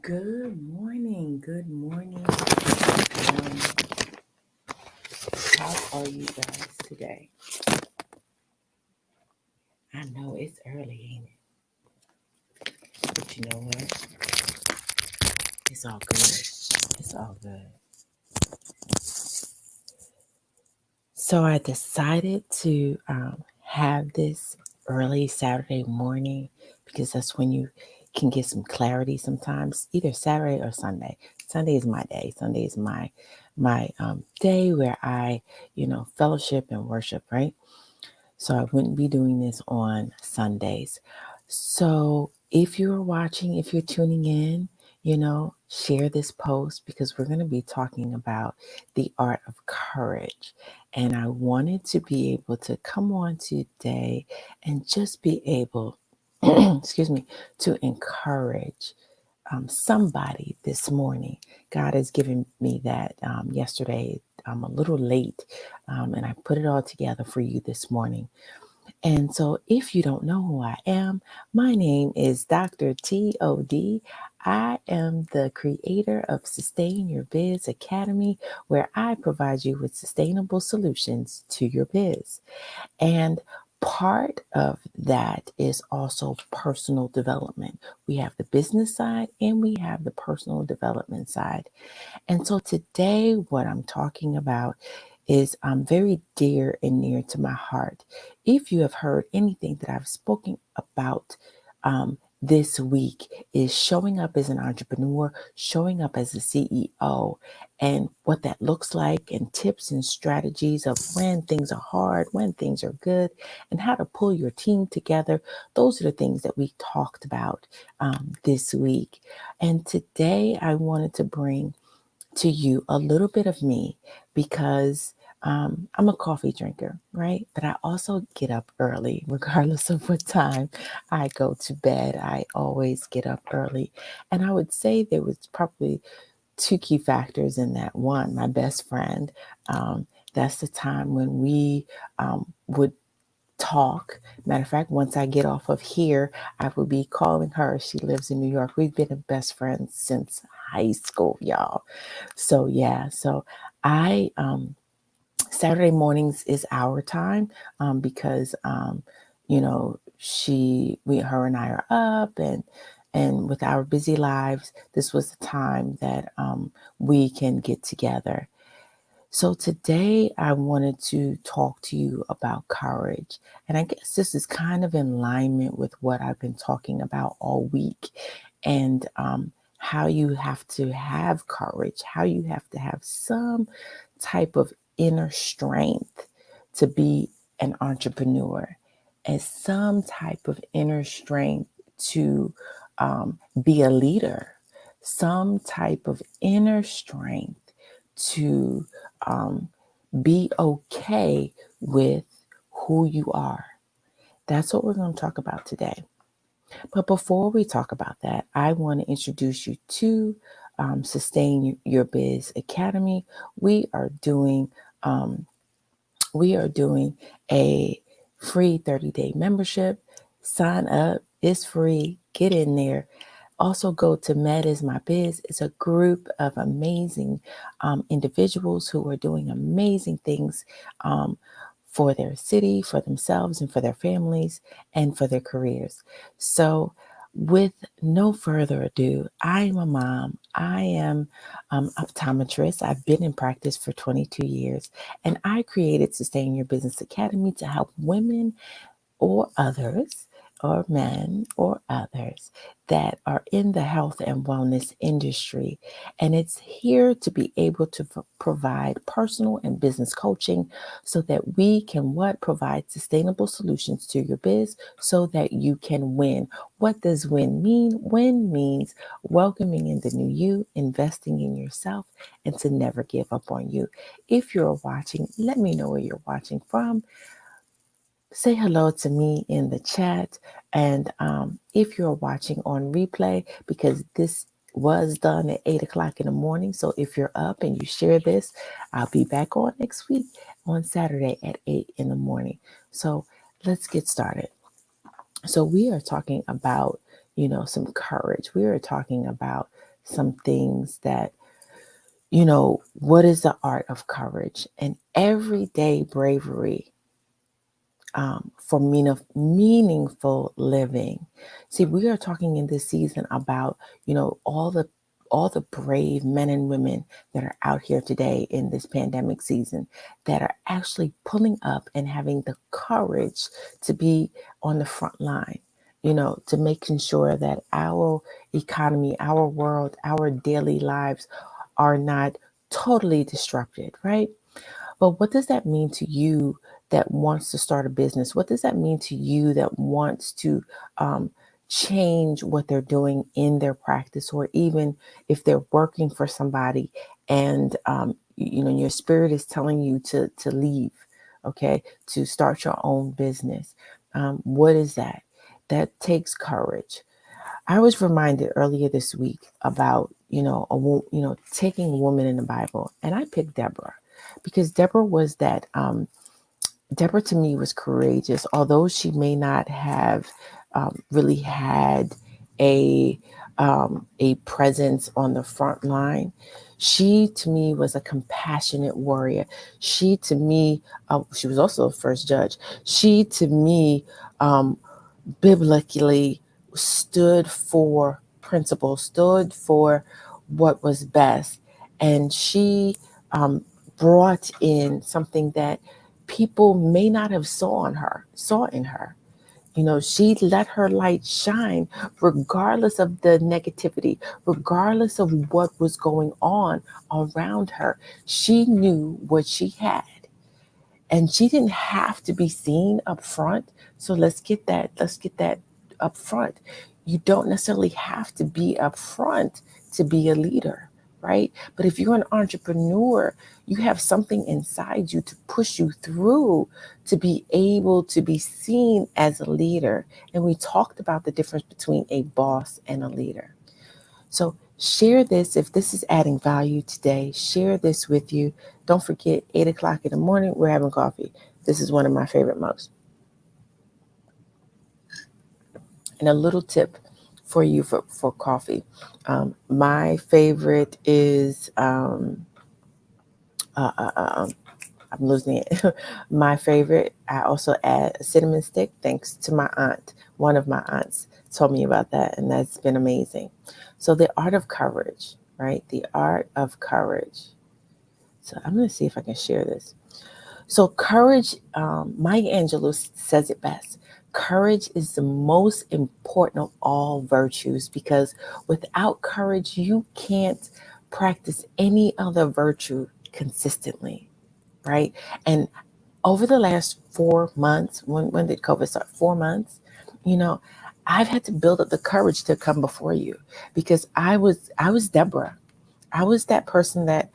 Good morning. Good morning. How are you guys today? I know it's early, ain't it? But you know what? It's all good. It's all good. So I decided to have this early Saturday morning because that's when you can get some clarity sometimes, either Saturday or Sunday. Sunday is my day. Sunday is my day where I, fellowship and worship, right? So I wouldn't be doing this on Sundays. So if you're watching, if you're tuning in, share this post because we're going to be talking about the art of courage. And I wanted to be able to come on today and just be able, excuse me, to encourage somebody this morning. God has given me that yesterday. I'm a little late, and I put it all together for you this morning. And so, if you don't know who I am, my name is Dr.T. I am the creator of Sustain Your Biz Academy, where I provide you with sustainable solutions to your biz. And part of that is also personal development. We have the business side and we have the personal development side. And so today, what I'm talking about is very dear and near to my heart. If you have heard anything that I've spoken about this week, is showing up as an entrepreneur, showing up as a CEO, and what that looks like, and tips and strategies of when things are hard, when things are good, and how to pull your team together. Those are the things that we talked about this week. And today, I wanted to bring to you a little bit of me because I'm a coffee drinker, right? But I also get up early, regardless of what time I go to bed. I always get up early. And I would say there was probably two key factors in that. One, my best friend. That's the time when we would talk. Matter of fact, once I get off of here, I will be calling her. She lives in New York. We've been best friends since high school, y'all. So yeah, so I Saturday mornings is our time because her and I are up and with our busy lives, this was the time that we can get together. So today I wanted to talk to you about courage. And I guess this is kind of in alignment with what I've been talking about all week and how you have to have courage, how you have to have some type of inner strength to be an entrepreneur, and some type of inner strength to be a leader, some type of inner strength to be okay with who you are. That's what we're going to talk about today. But before we talk about that, I want to introduce you to Sustain Your Biz Academy. We are doing um, a free 30-day membership. Sign up. It's free. Get in there. Also go to Med is My Biz. It's a group of amazing individuals who are doing amazing things for their city, for themselves, and for their families, and for their careers. So with no further ado, I am a mom. I am optometrist. I've been in practice for 22 years, and I created Sustain Your Business Academy to help women or others, or men or others that are in the health and wellness industry. And it's here to be able to provide personal and business coaching so that we can provide sustainable solutions to your biz so that you can win. What does win mean? Win means welcoming in the new you, investing in yourself, and to never give up on you. If you're watching, let me know where you're watching from. Say hello to me in the chat. And if you're watching on replay, because this was done at 8 o'clock in the morning. So if you're up and you share this, I'll be back on next week on Saturday at 8 in the morning. So let's get started. So we are talking about, some courage. We are talking about some things that, what is the art of courage and everyday bravery for meaningful living. See, we are talking in this season about, all the brave men and women that are out here today in this pandemic season that are actually pulling up and having the courage to be on the front line, to making sure that our economy, our world, our daily lives are not totally disrupted, right? But what does that mean to you that wants to start a business? What does that mean to you that wants to um, change what they're doing in their practice, or even if they're working for somebody and your spirit is telling you to leave, okay, to start your own business? What is that? That takes courage. I was reminded earlier this week about, taking a woman in the Bible, and I picked Deborah because Deborah was that. Deborah to me was courageous, although she may not have really had a presence on the front line. She to me was a compassionate warrior. She to me, she was also a first judge. She to me, biblically stood for principles, stood for what was best. And she brought in something that people may not have saw in her. She let her light shine regardless of the negativity, regardless of what was going on around her. She knew what she had. And she didn't have to be seen up front. So let's get that up front. You don't necessarily have to be up front to be a leader, right? But if you're an entrepreneur, you have something inside you to push you through to be able to be seen as a leader. And we talked about the difference between a boss and a leader. So share this. If this is adding value today, share this with you. Don't forget, 8 o'clock in the morning, we're having coffee. This is one of my favorite mugs. And a little tip for you for coffee. My favorite is, I'm losing it. My favorite, I also add a cinnamon stick thanks to my aunt. One of my aunts told me about that, and that's been amazing. So the art of courage, right? The art of courage. So I'm going to see if I can share this. So courage, Maya Angelou says it best. Courage is the most important of all virtues because without courage, you can't practice any other virtue consistently, right? And over the last 4 months, when did COVID start? 4 months, you know, I've had to build up the courage to come before you because I was Deborah. I was that person that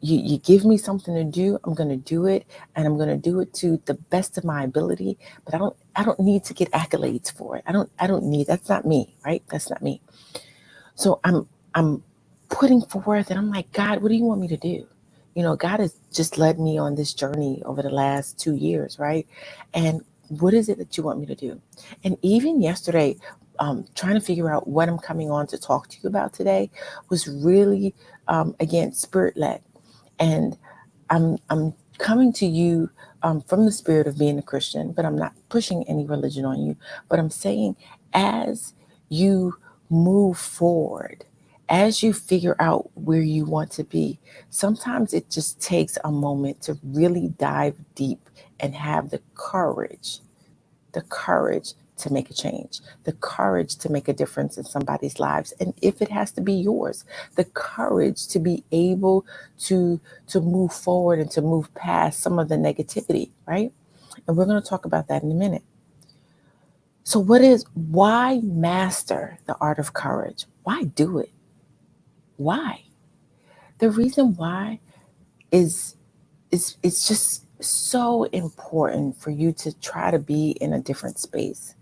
you give me something to do, I'm going to do it, and I'm going to do it to the best of my ability, but I don't need to get accolades for it. I don't need, that's not me, right? That's not me. So I'm putting forth and I'm like, God, what do you want me to do? God has just led me on this journey over the last 2 years, right? And what is it that you want me to do? And even yesterday, trying to figure out what I'm coming on to talk to you about today was really, again, spirit led. And I'm coming to you from the spirit of being a Christian, but I'm not pushing any religion on you. But I'm saying, as you move forward, as you figure out where you want to be, sometimes it just takes a moment to really dive deep and have the courage to make a change, the courage to make a difference in somebody's lives. And if it has to be yours, the courage to be able to move forward and to move past some of the negativity, right? And we're going to talk about that in a minute. So why master the art of courage? Why do it? Why? The reason why is it's just so important for you to try to be in a different space.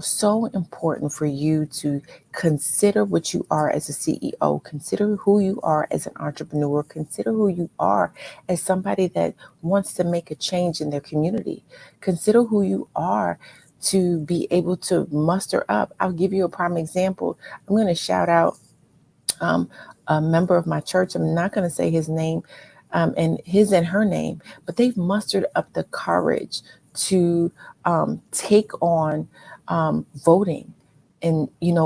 So important for you to consider what you are as a CEO, consider who you are as an entrepreneur, consider who you are as somebody that wants to make a change in their community, consider who you are to be able to muster up. I'll give you a prime example. I'm going to shout out a member of my church. I'm not going to say his name, and his and her name, but they've mustered up the courage to take on voting. And in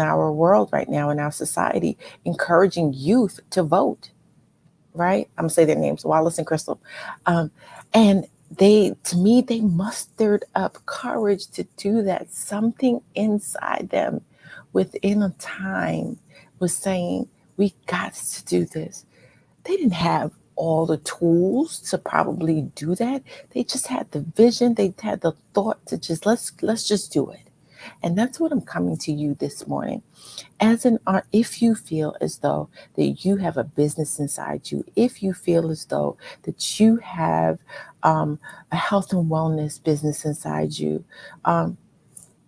our world right now, in our society, encouraging youth to vote. Right? I'm gonna say their names, Wallace and Crystal, and to me, they mustered up courage to do that. Something inside them, within a time, was saying, "We got to do this." They didn't have all the tools to probably do that. They just had the vision. They had the thought to just let's just do it. And that's what I'm coming to you this morning. As an art, if you feel as though that you have a business inside you, if you feel as though that you have a health and wellness business inside you, um,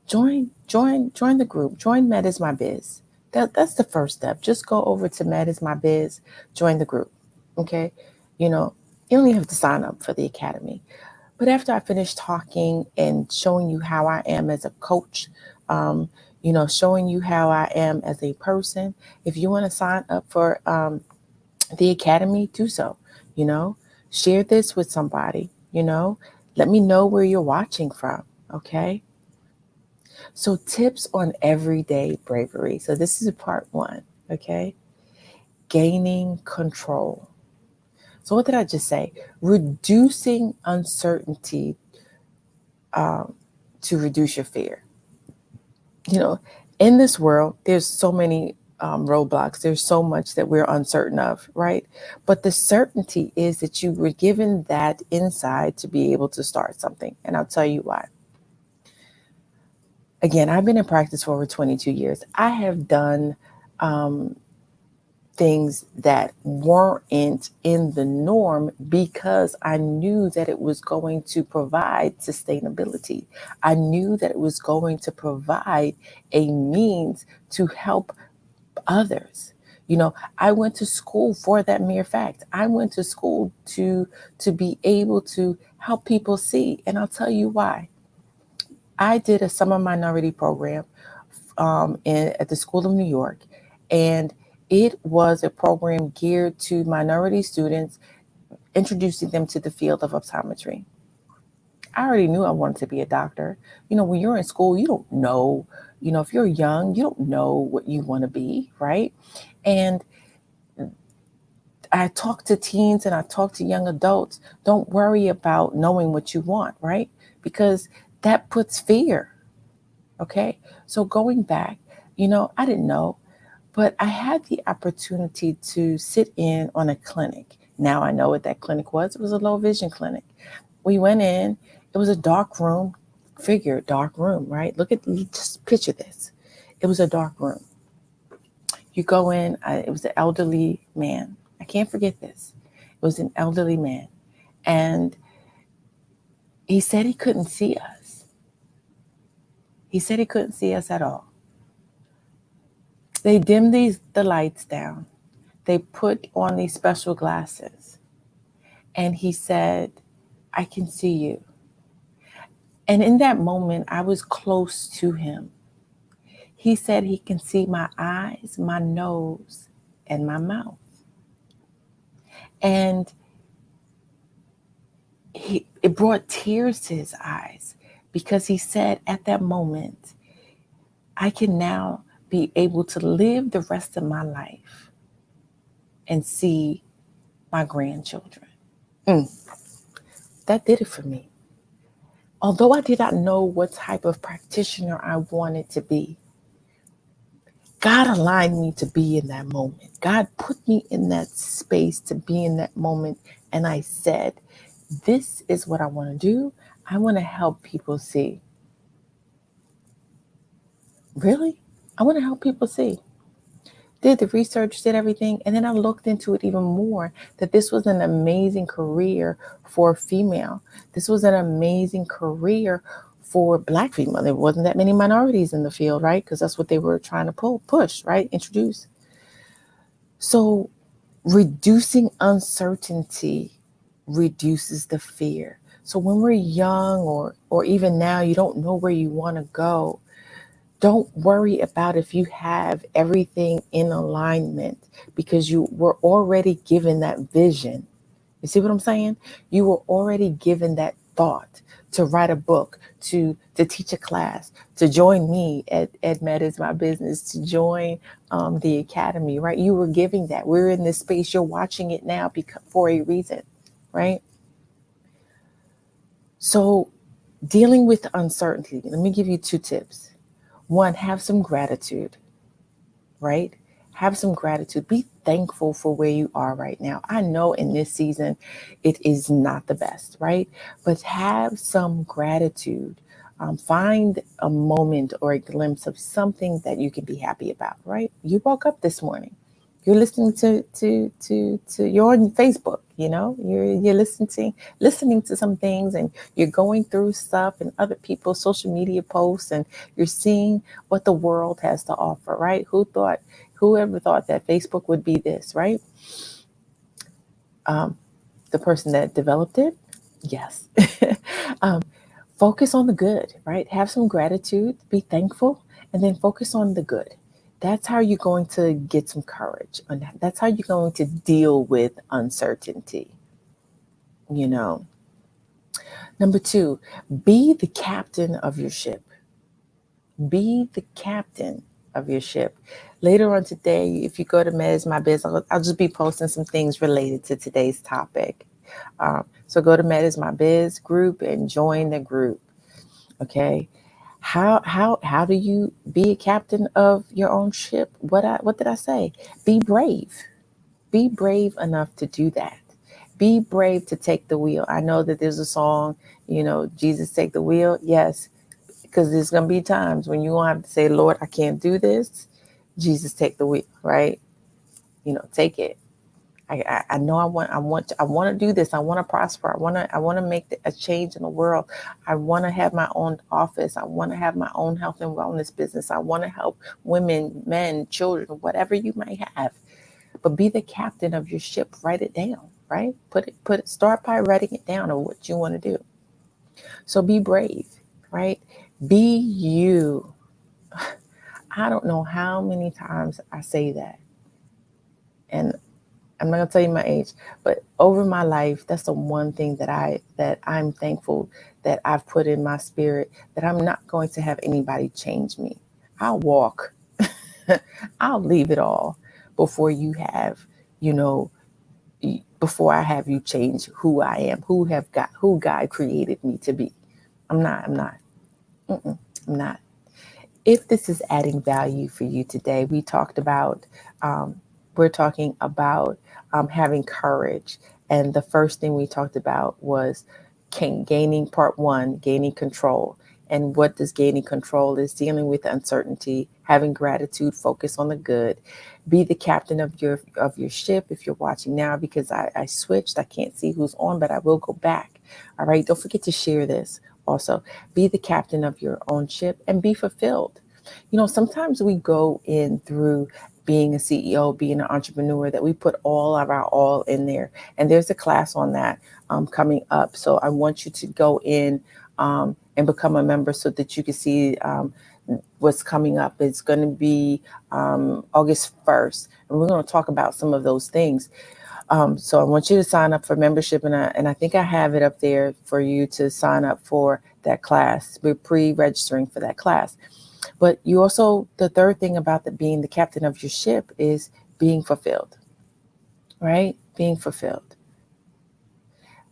join the group. Join Med is My Biz. That's the first step. Just go over to Med is My Biz. Join the group. Okay, you don't even have to sign up for the academy. But after I finish talking and showing you how I am as a coach, showing you how I am as a person, if you want to sign up for the academy, do so. You know, share this with somebody. Let me know where you're watching from. Okay. So, tips on everyday bravery. So, this is part one. Okay. Gaining control. So, what did I just say? Reducing uncertainty to reduce your fear. In this world, there's so many roadblocks. There's so much that we're uncertain of, right? But the certainty is that you were given that inside to be able to start something. And I'll tell you why. Again, I've been in practice for over 22 years. I have done things that weren't in the norm because I knew that it was going to provide sustainability. I knew that it was going to provide a means to help others. I went to school for that mere fact. I went to school to be able to help people see. And I'll tell you why. I did a summer minority program at the School of New York, and it was a program geared to minority students, introducing them to the field of optometry. I already knew I wanted to be a doctor. When you're in school, you don't know, if you're young, you don't know what you want to be, right? And I talk to teens and I talk to young adults. Don't worry about knowing what you want, right? Because that puts fear. Okay. So going back, I didn't know, but I had the opportunity to sit in on a clinic. Now I know what that clinic was. It was a low vision clinic. We went in, it was a dark room, dark room, right? Just picture this. It was a dark room. You go in, it was an elderly man. I can't forget this. It was an elderly man. And he said he couldn't see us. He said he couldn't see us at all. They dimmed the lights down. They put on these special glasses. And he said, "I can see you." And in that moment, I was close to him. He said he can see my eyes, my nose, and my mouth. And it brought tears to his eyes because he said at that moment, I can now be able to live the rest of my life and see my grandchildren. That did it for me. Although I did not know what type of practitioner I wanted to be, God aligned me to be in that moment. God put me in that space to be in that moment. And I said, this is what I want to do. I want to help people see. Really? I want to help people see. Did the research, did everything. And then I looked into it even more, that this was an amazing career for a female. This was an amazing career for Black female. There wasn't that many minorities in the field, right? Because that's what they were trying to push, right? Introduce. So reducing uncertainty reduces the fear. So when we're young or even now, you don't know where you want to go, Don't worry about if you have everything in alignment, because you were already given that vision. You see what I'm saying? You were already given that thought to write a book, to teach a class, to join me at EdMed is my business, to join the academy, right? You were giving that. We're in this space. You're watching it now for a reason, right? So dealing with uncertainty, let me give you 2 tips. One, have some gratitude, right? Have some gratitude. Be thankful for where you are right now. I know in this season it is not the best, right? But have some gratitude. Find a moment or a glimpse of something that you can be happy about, right? You woke up this morning. You're listening to you're on Facebook, you're listening to some things, and you're going through stuff and other people's social media posts, and you're seeing what the world has to offer, right? Whoever thought that Facebook would be this, right? The person that developed it, yes. um, Focus on the good, right? Have some gratitude, be thankful, and then focus on the good. That's how you're going to get some courage. And that's how you're going to deal with uncertainty. You know, number 2, be the captain of your ship. Be the captain of your ship. Later on today, if you go to Med My Biz, I'll just be posting some things related to today's topic. So go to Med My Biz group and join the group. Okay. How do you be a captain of your own ship? What did I say? Be brave. Be brave enough to do that. Be brave to take the wheel. I know that there's a song, Jesus take the wheel. Yes, because there's gonna be times when you're gonna have to say, Lord, I can't do this. Jesus take the wheel, right? Take it. I know I want to do this. I want to prosper. I want to make a change in the world. I want to have my own office. I want to have my own health and wellness business. I want to help women, men, children, whatever you might have. But be the captain of your ship. Write it down, right? Start by writing it down of what you want to do. So be brave, right? Be you. I don't know how many times I say that. And I'm not gonna tell you my age, but over my life, that's the one thing that I'm thankful that I've put in my spirit, that I'm not going to have anybody change me. I'll walk. I'll leave it all before you have, before I have you change who I am, who God created me to be. I'm not. I'm not. If this is adding value for you today, we're talking about having courage. And the first thing we talked about was gaining part 1, gaining control. And what does gaining control is? Dealing with uncertainty, having gratitude, focus on the good, be the captain of your ship. If you're watching now, because I switched, I can't see who's on, but I will go back. All right. Don't forget to share this. Also, be the captain of your own ship and be fulfilled. Sometimes we go in through being a CEO, being an entrepreneur, that we put all of our all in there. And there's a class on that coming up. So I want you to go in and become a member so that you can see what's coming up. It's going to be August 1st. And we're going to talk about some of those things. So I want you to sign up for membership, and I think I have it up there for you to sign up for that class. We're pre-registering for that class. But you also, the third thing about being the captain of your ship is being fulfilled, right? Being fulfilled.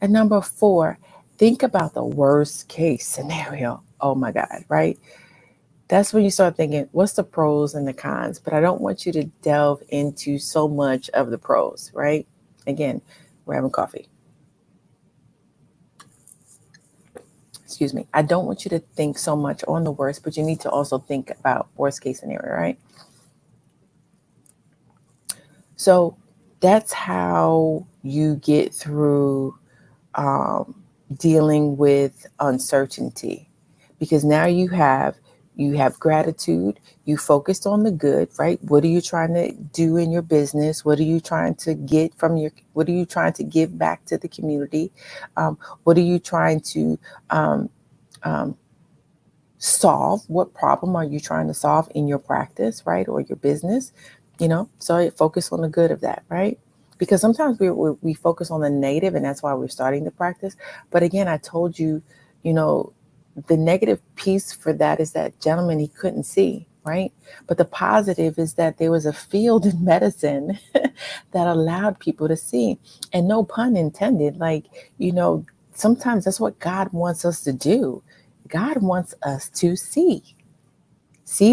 And number 4, think about the worst case scenario. Oh my God, right? That's when you start thinking, what's the pros and the cons? But I don't want you to delve into so much of the pros, right? Again, we're having coffee. Excuse me. I don't want you to think so much on the worst, but you need to also think about worst case scenario, right? So that's how you get through dealing with uncertainty, because now you have gratitude. You focused on the good, right? What are you trying to do in your business? What are you trying to get what are you trying to give back to the community? What are you trying to solve? What problem are you trying to solve in your practice, right? Or your business, so I focus on the good of that, right? Because sometimes we focus on the negative, and that's why we're starting the practice. But again, I told you, you know, the negative piece for that is that gentleman, he couldn't see, right? But the positive is that there was a field in medicine that allowed people to see. And no pun intended, like, sometimes that's what God wants us to do. God wants us to see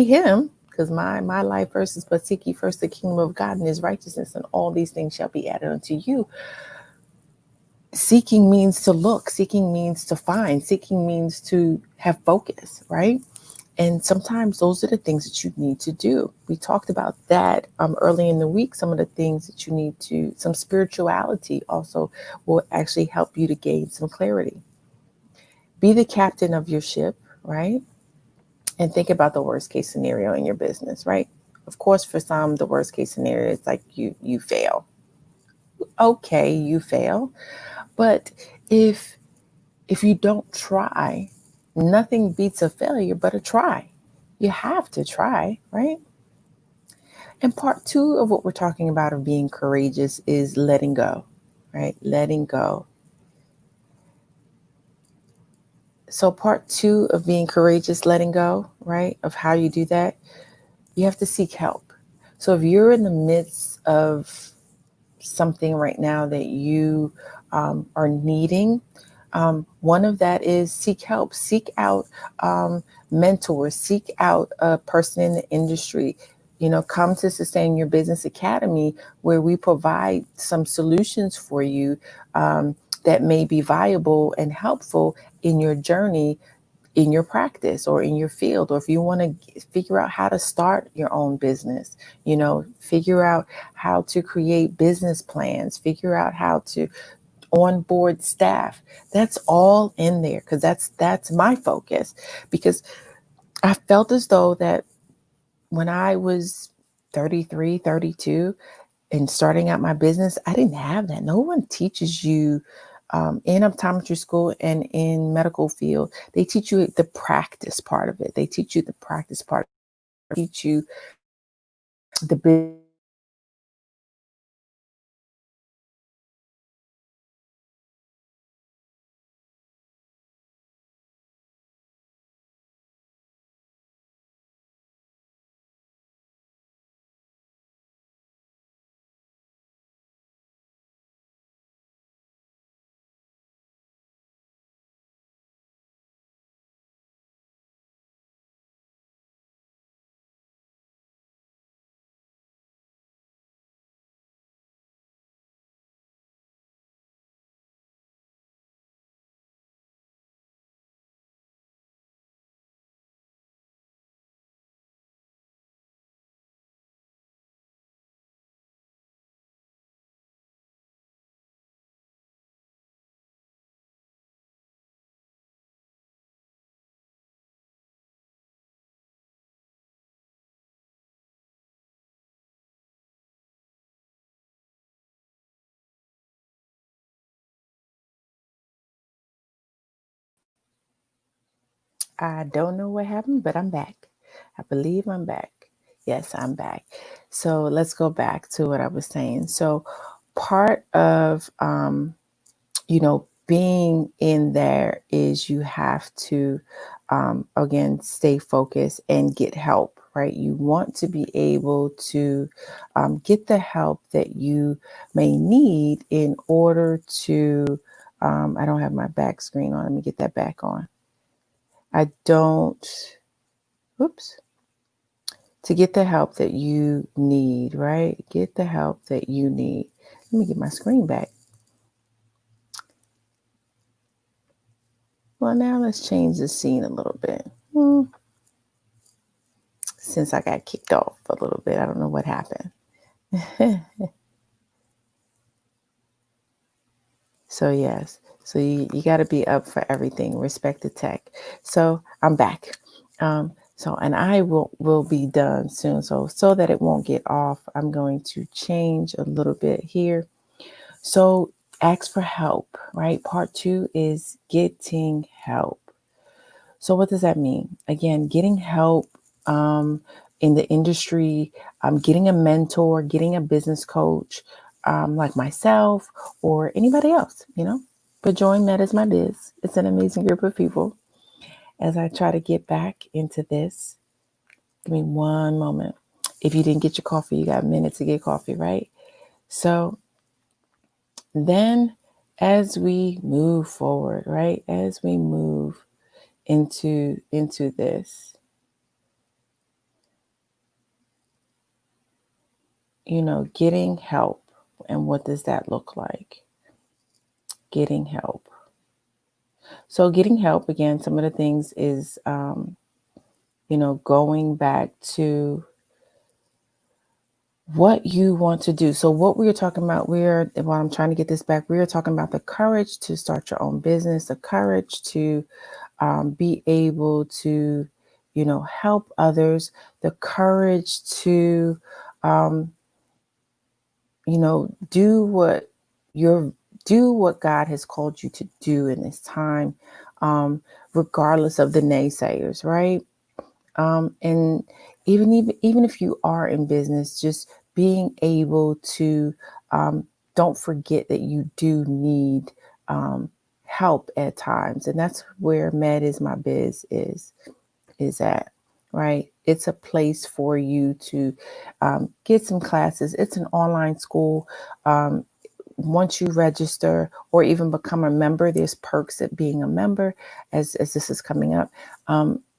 him, because my life verse is, but seek ye first the kingdom of God and his righteousness, and all these things shall be added unto you. Seeking means to look, seeking means to find, seeking means to have focus, right? And sometimes those are the things that you need to do. We talked about that early in the week. Some of the things that you need to, some spirituality also will actually help you to gain some clarity. Be the captain of your ship, right? And think about the worst case scenario in your business, right? Of course, for some, the worst case scenario is like you fail. Okay, you fail. But if you don't try, nothing beats a failure but a try. You have to try, right? And part two of what we're talking about of being courageous is letting go, right? Letting go. So part two of being courageous, letting go, right? Of how you do that, you have to seek help. So if you're in the midst of something right now that you are needing, one of that is seek help. Seek out mentors. Seek out a person in the industry. Come to Sustain Your Business Academy, where we provide some solutions for you that may be viable and helpful in your journey, in your practice or in your field, or if you want to figure out how to start your own business, figure out how to create business plans, figure out how to onboard staff. That's all in there, because that's my focus. Because I felt as though that when I was 33, 32, and starting out my business, I didn't have that. No one teaches you in optometry school and in medical field. They teach you the practice part of it. They teach you the practice part. They teach you the business. I don't know what happened, but I'm back. I believe I'm back. Yes, I'm back. So let's go back to what I was saying. So part of being in there is you have to, again, stay focused and get help, right? You want to be able to get the help that you may need in order to, I don't have my back screen on. Let me get that back on. I don't, oops, to get the help that you need, right? Get the help that you need. Let me get my screen back. Well, now let's change the scene a little bit. Since I got kicked off a little bit, I don't know what happened. So yes, so you got to be up for everything. Respect the tech. So I'm back. And I will be done soon. So that it won't get off, I'm going to change a little bit here. So ask for help, right? Part two is getting help. So what does that mean? Again, getting help in the industry, getting a mentor, getting a business coach, like myself or anybody else, But join Med is My Biz. It's an amazing group of people. As I try to get back into this, give me one moment. If you didn't get your coffee, you got a minute to get coffee, right? So then as we move forward, right? As we move into this, getting help. And what does that look like? Getting help. So getting help, again, some of the things is, going back to what you want to do. So what we are talking about, while I'm trying to get this back, we are talking about the courage to start your own business, the courage to be able to, help others, the courage to, um, do what you're do what God has called you to do in this time, regardless of the naysayers, right? And even if you are in business, just being able to, don't forget that you do need help at times, and that's where Med is My Biz is at, right? It's a place for you to get some classes. It's an online school. Um, Once you register or even become a member, there's perks of being a member. As this is coming up,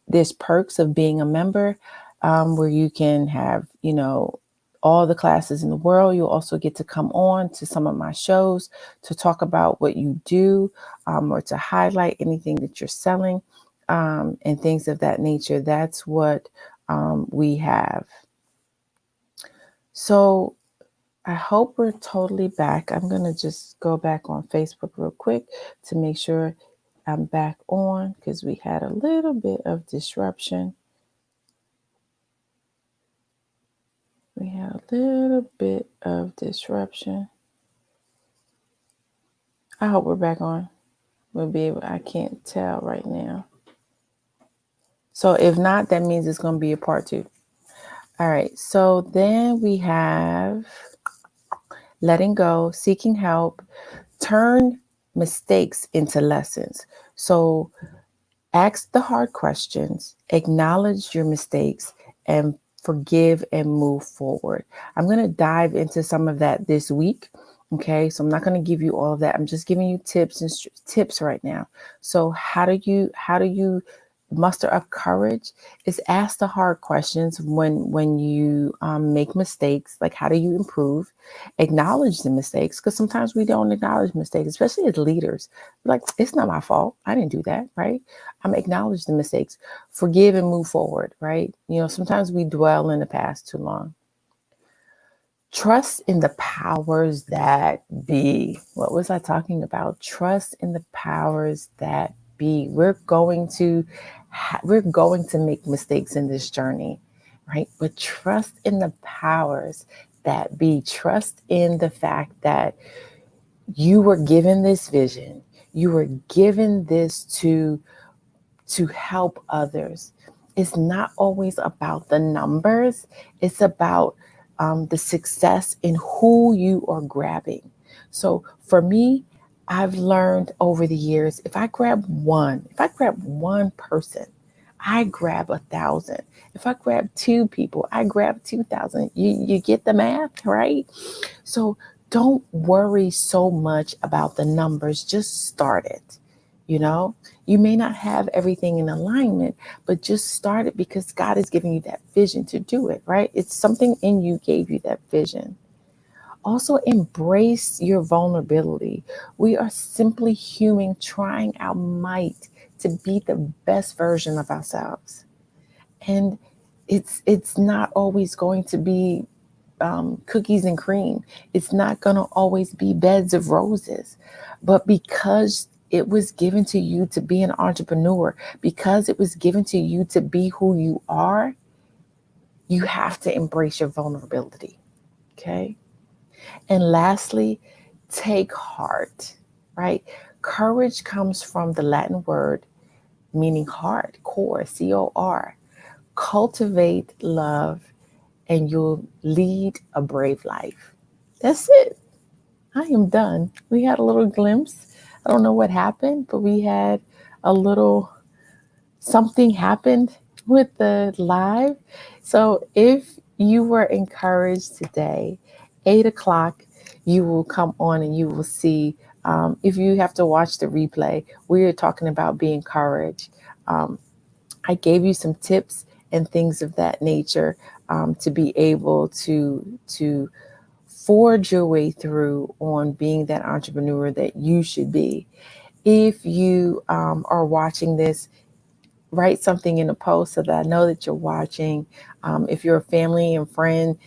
there's perks of being a member, where you can have, all the classes in the world. You'll also get to come on to some of my shows to talk about what you do, or to highlight anything that you're selling, and things of that nature. That's what we have. So I hope we're totally back. I'm going to just go back on Facebook real quick to make sure I'm back on, because we had a little bit of disruption. We had a little bit of disruption. I hope we're back on. We'll be able, I can't tell right now. So if not, that means it's going to be a part 2. All right. So then we have letting go, seeking help, turn mistakes into lessons. So ask the hard questions, acknowledge your mistakes, and forgive and move forward. I'm going to dive into some of that this week. Okay, so I'm not going to give you all of that. I'm just giving you tips and tips right now. So how do you muster up courage? Is ask the hard questions when you make mistakes. Like, how do you improve? Acknowledge the mistakes, because sometimes we don't acknowledge mistakes, especially as leaders. Like, it's not my fault. I didn't do that, right? Acknowledge the mistakes, forgive and move forward, right? Sometimes we dwell in the past too long. Trust in the powers that be. What was I talking about? Trust in the powers that be. We're going to make mistakes in this journey, right? But trust in the powers that be. Trust in the fact that you were given this vision. You were given this to help others. It's not always about the numbers. It's about the success in who you are grabbing. So for me, I've learned over the years, if I grab one person, I grab 1,000. If I grab 2 people, I grab 2,000. You get the math, right? So don't worry so much about the numbers. Just start it. You may not have everything in alignment, but just start it, because God is giving you that vision to do it, right? It's something in you gave you that vision. Also, embrace your vulnerability. We are simply human trying our might to be the best version of ourselves. And it's not always going to be cookies and cream. It's not going to always be beds of roses. But because it was given to you to be an entrepreneur, because it was given to you to be who you are, you have to embrace your vulnerability. Okay. And lastly, take heart, right? Courage comes from the Latin word meaning heart, core, COR. Cultivate love and you'll lead a brave life. That's it. I am done. We had a little glimpse. I don't know what happened, but we had a little something happened with the live. So if you were encouraged today, 8 o'clock, you will come on and you will see. If you have to watch the replay, we are talking about being encouraged. Um, I gave you some tips and things of that nature to be able to forge your way through on being that entrepreneur that you should be. If you are watching this, write something in a post so that I know that you're watching. If you're a family and friend,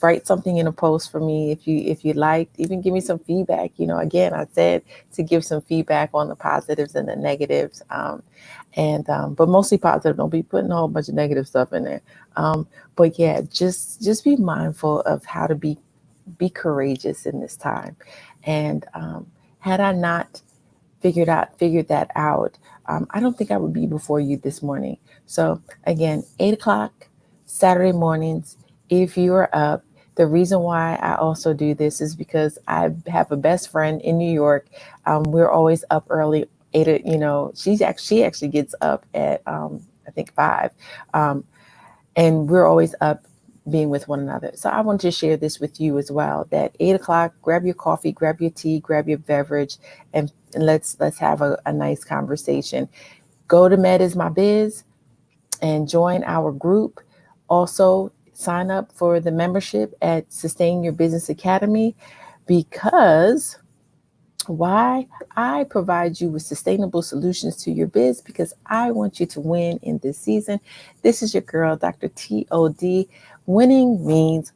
write something in a post for me. If you like, even give me some feedback. Again, I said to give some feedback on the positives and the negatives, but mostly positive. Don't be putting a whole bunch of negative stuff in there. But yeah, just be mindful of how to be courageous in this time. And had I not figured that out, I don't think I would be before you this morning. So again, 8 o'clock Saturday mornings. If you are up, the reason why I also do this is because I have a best friend in New York. We're always up early. She actually gets up at I think 5. Um, and we're always up being with one another. So I want to share this with you as well, that 8 o'clock, grab your coffee, grab your tea, grab your beverage, and let's have a nice conversation. Go to Med is My Biz and join our group. Also sign up for the membership at Sustain Your Business Academy, because why? I provide you with sustainable solutions to your biz because I want you to win in this season. This is your girl, Dr. T.O.D. Winning means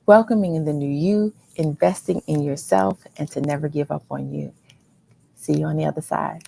welcoming in the new you, investing in yourself, and to never give up on you. See you on the other side.